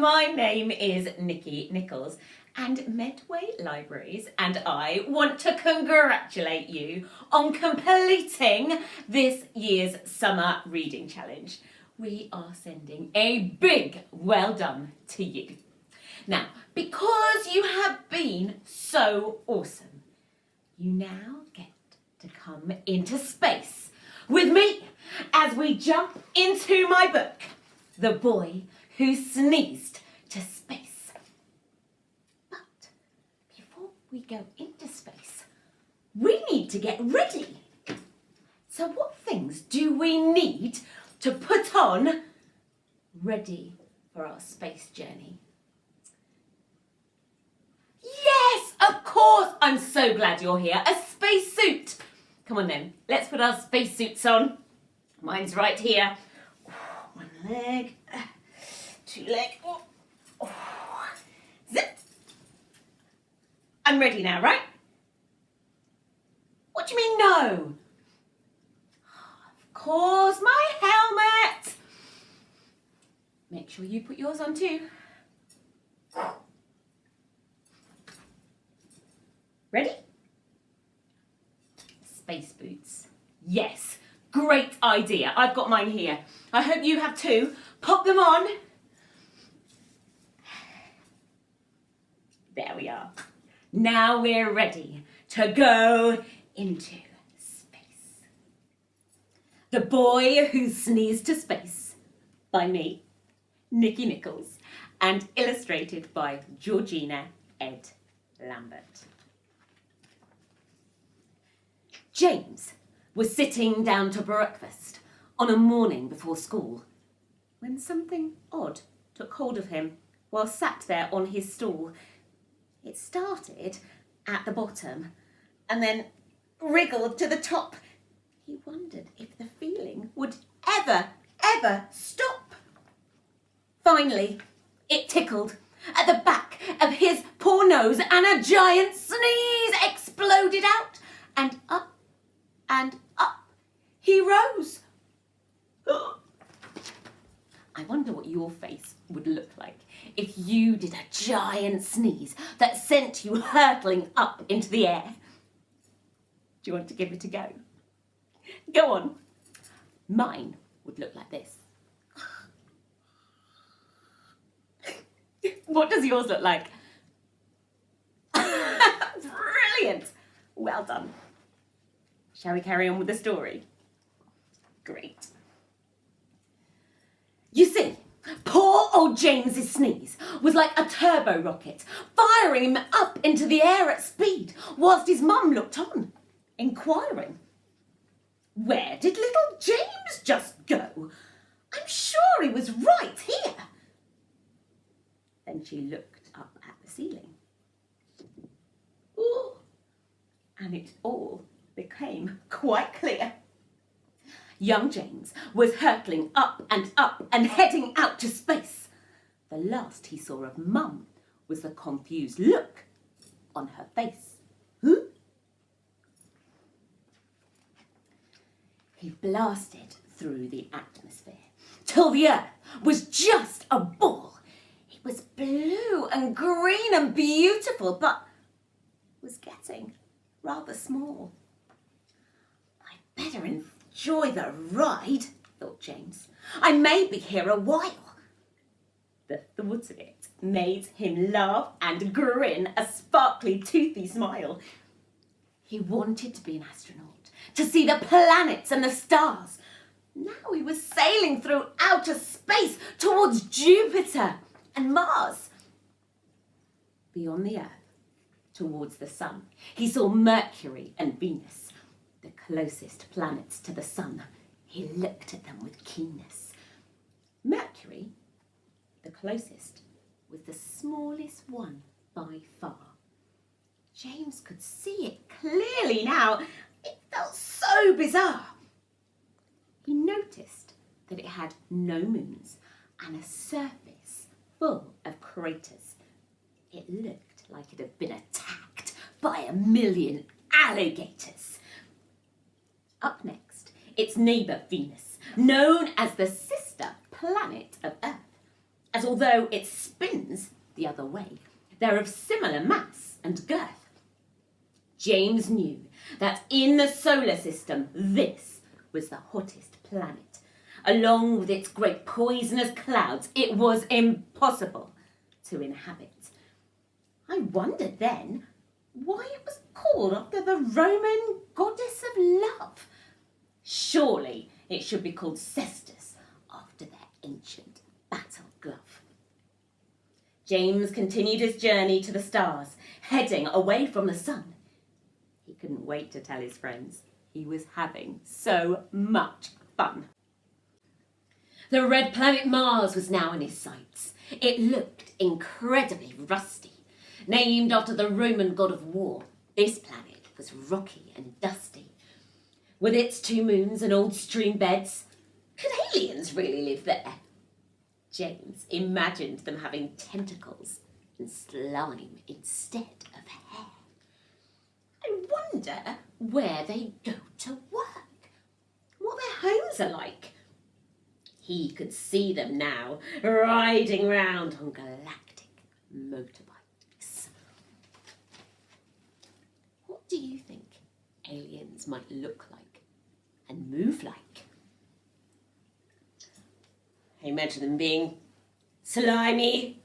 My name is Nicky Nichols, and Medway Libraries and I want to congratulate you on completing this year's summer reading challenge. We are sending a big well done to you. Now, because you have been so awesome, you now get to come into space with me as we jump into my book, The Boy Who Sneezed to Space. But before we go into space, we need to get ready. So what things do we need to put on ready for our space journey? Yes, of course! I'm so glad you're here. A spacesuit. Come on then, let's put our spacesuits on. Mine's right here. One leg, two leg. Zip. I'm ready now, right? What do you mean no? Of course, my helmet. Make sure you put yours on too. Ready? Space boots. Yes, great idea. I've got mine here. I hope you have too. Pop them on. There we are. Now we're ready to go into space. The Boy Who Sneezed to Space by me, Nicky Nichols, and illustrated by Georgina Ed Lambert. James was sitting down to breakfast on a morning before school when something odd took hold of him while sat there on his stool. It started at the bottom and then wriggled to the top. He wondered if the feeling would ever stop. Finally, it tickled at the back of his poor nose and a giant sneeze exploded out, and up and up he rose. I wonder what your face would look like if you did a giant sneeze that sent you hurtling up into the air. Do you want to give it a go? Go on. Mine would look like this. What does yours look like? Brilliant. Well done. Shall we carry on with the story? Great. You see, poor old James's sneeze was like a turbo rocket, firing him up into the air at speed, whilst his mum looked on, inquiring, where did little James just go? I'm sure he was right here. Then she looked up at the ceiling. Ooh, and it all became quite clear. Young James was hurtling up and heading out to space. The last he saw of Mum was the confused look on her face. Huh? He blasted through the atmosphere till the Earth was just a ball. It was blue and green and beautiful, but was getting rather small. I'd better enjoy the ride, thought James. I may be here a while. The thought of it made him laugh and grin a sparkly, toothy smile. He wanted to be an astronaut, to see the planets and the stars. Now he was sailing through outer space towards Jupiter and Mars. Beyond the Earth, towards the sun, he saw Mercury and Venus, the closest planets to the sun. He looked at them with keenness. Mercury, the closest, was the smallest one by far. James could see it clearly now. It felt so bizarre. He noticed that it had no moons and a surface full of craters. It looked like it had been attacked by 1,000,000 alligators. Up next, its neighbour Venus, known as the sister planet of Earth. At as although it spins the other way, they're of similar mass and girth. James knew that in the solar system, this was the hottest planet. Along with its great poisonous clouds, it was impossible to inhabit. I wondered then why it was called after the Roman goddess of love. Surely it should be called Cestus, after their ancient battle glove. James continued his journey to the stars, heading away from the sun. He couldn't wait to tell his friends. He was having so much fun. The red planet Mars was now in his sights. It looked incredibly rusty. Named after the Roman god of war, this planet was rocky and dusty. With its 2 moons and old stream beds, could aliens really live there? James imagined them having tentacles and slime instead of hair. I wonder where they go to work, what their homes are like. He could see them now, riding round on galactic motorbikes. What do you think aliens might look like and move like? I imagine them being slimy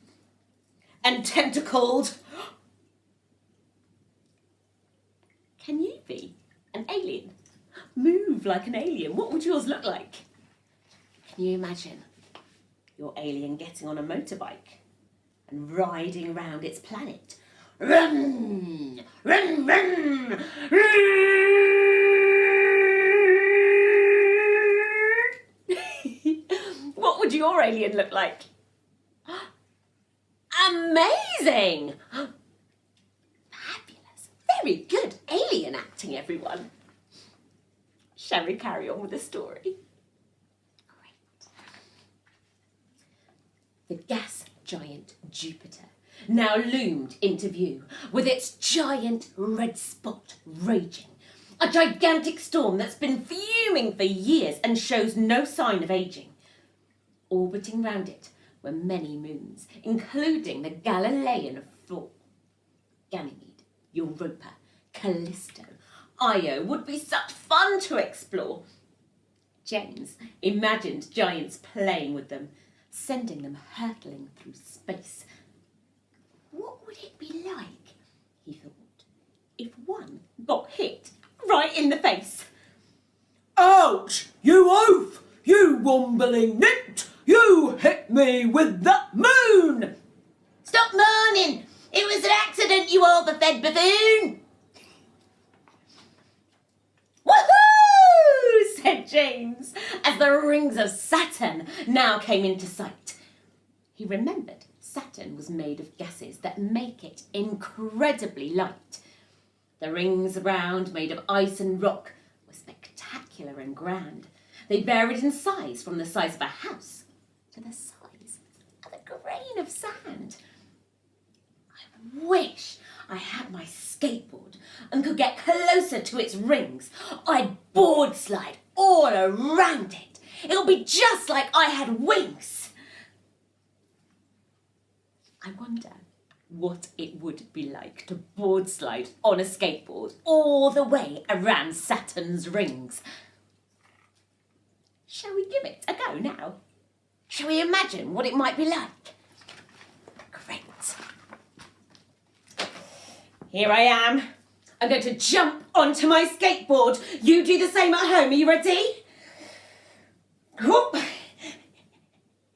and tentacled. Can you be an alien? Move like an alien? What would yours look like? Can you imagine your alien getting on a motorbike and riding around its planet? Run! Run, run! What would your alien look like? Amazing! Fabulous. Very good alien acting, everyone. Shall we carry on with the story? The gas giant Jupiter now loomed into view, with its giant red spot raging. A gigantic storm that's been fuming for years and shows no sign of ageing. Orbiting round it were many moons, including the Galilean 4. Ganymede, Europa, Callisto, Io would be such fun to explore. James imagined giants playing with them, sending them hurtling through space. What would it be like, he thought, if one got hit right in the face? Ouch! You oaf! You wombling nit! You hit me with that moon! Stop moaning! It was an accident, you overfed buffoon! Woohoo! Said James, as the rings of Saturn now came into sight. He remembered Saturn was made of gases that make it incredibly light. The rings around, made of ice and rock, were spectacular and grand. They varied in size from the size of a house to the size of a grain of sand. I wish I had my skateboard and could get closer to its rings. I'd board slide all around it. It'll be just like I had wings. I wonder what it would be like to board slide on a skateboard all the way around Saturn's rings. Shall we give it a go now? Shall we imagine what it might be like? Great. Here I am. I'm going to jump onto my skateboard. You do the same at home. Are you ready? Whoop.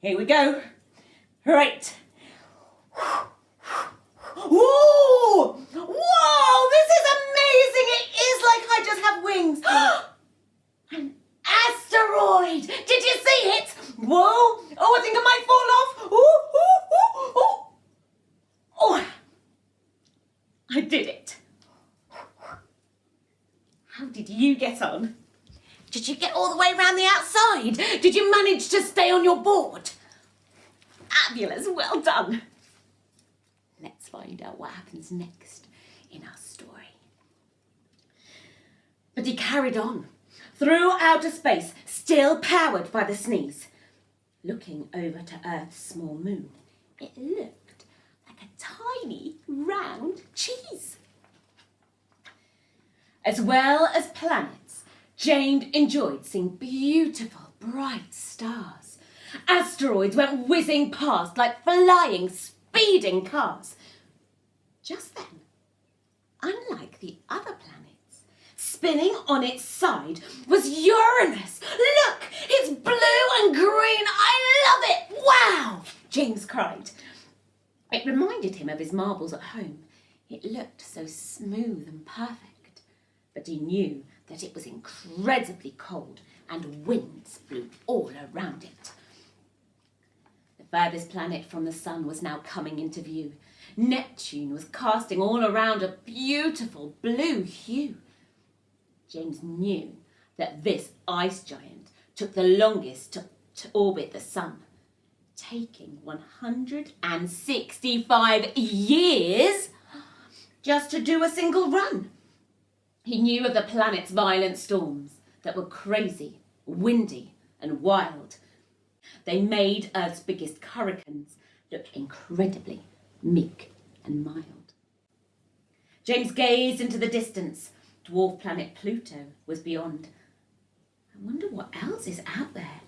Here we go. Right. Whoa! Whoa! This is amazing! It is like I just have wings. An asteroid! Did you see it? Whoa! Oh, I think I might fall off. Ooh, ooh, ooh, ooh. Oh, I did it. How did you get on? Did you get all the way around the outside? Did you manage to stay on your board? Fabulous, well done. Let's find out what happens next in our story. But he carried on, through outer space, still powered by the sneeze. Looking over to Earth's small moon, it looked like a tiny, round cheese. As well as planets, James enjoyed seeing beautiful, bright stars. Asteroids went whizzing past like flying, speeding cars. Just then, unlike the other planets, spinning on its side was Uranus. Look, it's blue and green. I love it. Wow, James cried. It reminded him of his marbles at home. It looked so smooth and perfect, but he knew that it was incredibly cold and winds blew all around it. The furthest planet from the sun was now coming into view. Neptune was casting all around a beautiful blue hue. James knew that this ice giant took the longest to orbit the sun, taking 165 years just to do a single run. He knew of the planet's violent storms that were crazy, windy and wild. They made Earth's biggest hurricanes look incredibly meek and mild. James gazed into the distance. Dwarf planet Pluto was beyond. I wonder what else is out there.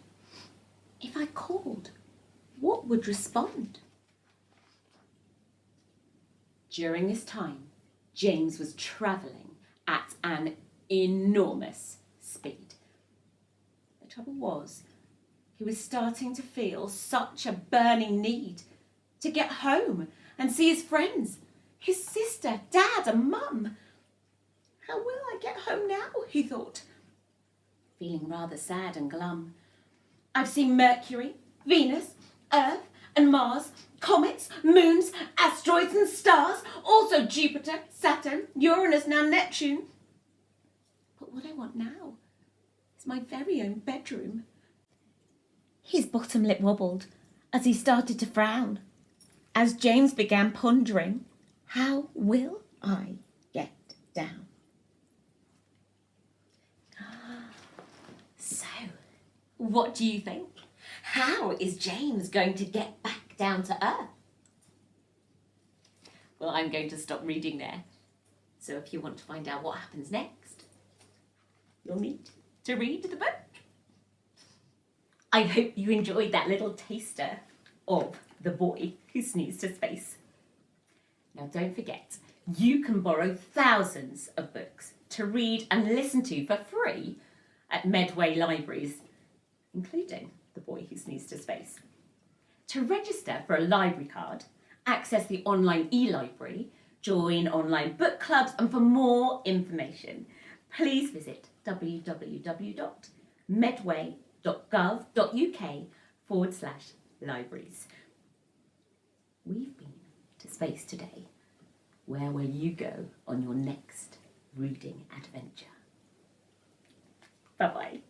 If I called, what would respond? During this time, James was travelling at an enormous speed. The trouble was, he was starting to feel such a burning need to get home and see his friends, his sister, dad and mum. How will I get home now, he thought, feeling rather sad and glum. I've seen Mercury, Venus, Earth and Mars, comets, moons, asteroids and stars, also Jupiter, Saturn, Uranus, now Neptune. But what I want now is my very own bedroom. His bottom lip wobbled as he started to frown, as James began pondering, how will I get down? So, what do you think? How is James going to get back down to Earth? Well, I'm going to stop reading there. So if you want to find out what happens next, you'll need to read the book. I hope you enjoyed that little taster of The Boy Who Sneezed to Space. Now don't forget, you can borrow thousands of books to read and listen to for free at Medway libraries, including The Boy Who Sneezed to Space. To register for a library card, access the online e-library, join online book clubs, and for more information, please visit www.medway.gov.uk/libraries. We've been to space today. Where will you go on your next reading adventure? Bye-bye.